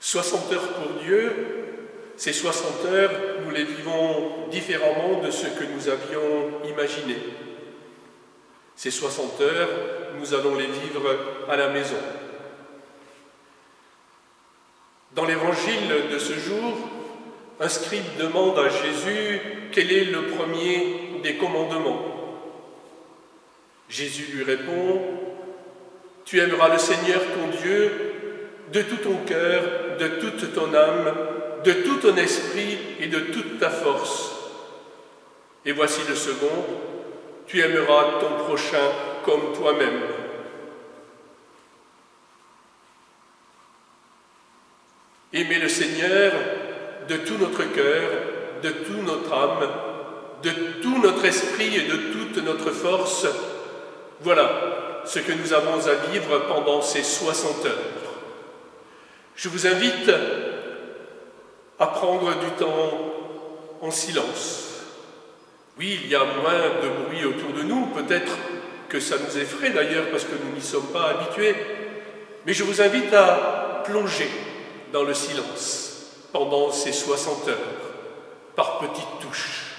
60 heures pour Dieu, ces 60 heures, nous les vivons différemment de ce que nous avions imaginé. Ces 60 heures, nous allons les vivre à la maison. Dans l'évangile de ce jour, un scribe demande à Jésus quel est le premier des commandements. Jésus lui répond « Tu aimeras le Seigneur ton Dieu de tout ton cœur, de toute ton âme, de tout ton esprit et de toute ta force. Et voici le second, tu aimeras ton prochain comme toi-même. » Aimer le Seigneur de tout notre cœur, de toute notre âme, de tout notre esprit et de toute notre force, voilà ce que nous avons à vivre pendant ces 60 heures. Je vous invite à prendre du temps en silence. Oui, il y a moins de bruit autour de nous, peut-être que ça nous effraie d'ailleurs parce que nous n'y sommes pas habitués, mais je vous invite à plonger dans le silence pendant ces 60 heures, par petites touches.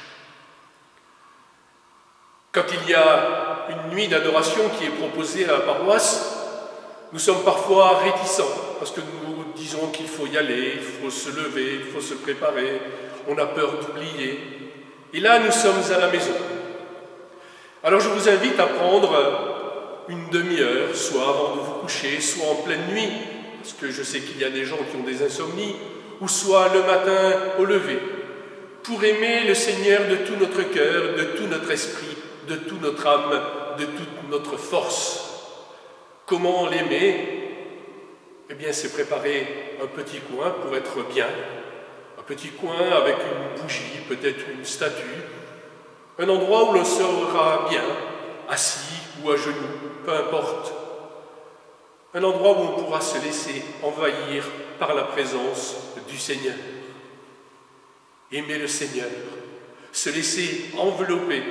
Quand il y a une nuit d'adoration qui est proposée à la paroisse, nous sommes parfois réticents parce que nous disons qu'il faut y aller, il faut se lever, il faut se préparer, on a peur d'oublier. Et là, nous sommes à la maison. Alors je vous invite à prendre une demi-heure, soit avant de vous coucher, soit en pleine nuit, parce que je sais qu'il y a des gens qui ont des insomnies, ou soit le matin au lever, pour aimer le Seigneur de tout notre cœur, de tout notre esprit, de toute notre âme, de toute notre force. Comment l'aimer? Eh bien, c'est préparer un petit coin pour être bien, un petit coin avec une bougie, peut-être une statue, un endroit où l'on sera bien, assis ou à genoux, peu importe. Un endroit où on pourra se laisser envahir par la présence du Seigneur. Aimer le Seigneur, se laisser envelopper,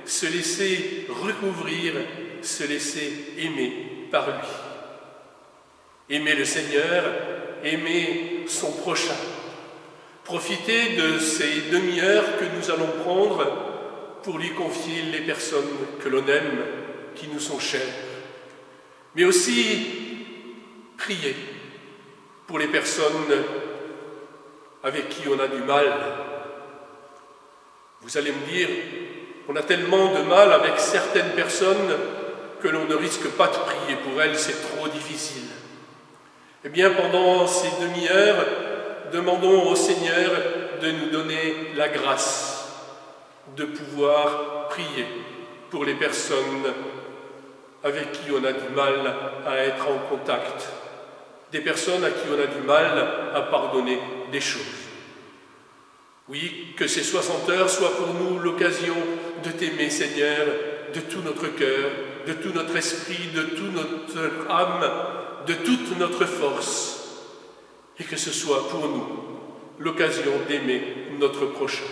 se laisser recouvrir, se laisser aimer par lui. Aimer le Seigneur, aimer son prochain. Profiter de ces demi-heures que nous allons prendre pour lui confier les personnes que l'on aime, qui nous sont chères. Mais aussi prier pour les personnes avec qui on a du mal. Vous allez me dire, on a tellement de mal avec certaines personnes que l'on ne risque pas de prier pour elles, c'est trop difficile. Eh bien, pendant ces demi-heures, demandons au Seigneur de nous donner la grâce de pouvoir prier pour les personnes avec qui on a du mal à être en contact, des personnes à qui on a du mal à pardonner des choses. Oui, que ces 60 heures soient pour nous l'occasion de t'aimer, Seigneur, de tout notre cœur, de tout notre esprit, de toute notre âme, de toute notre force, et que ce soit pour nous l'occasion d'aimer notre prochain.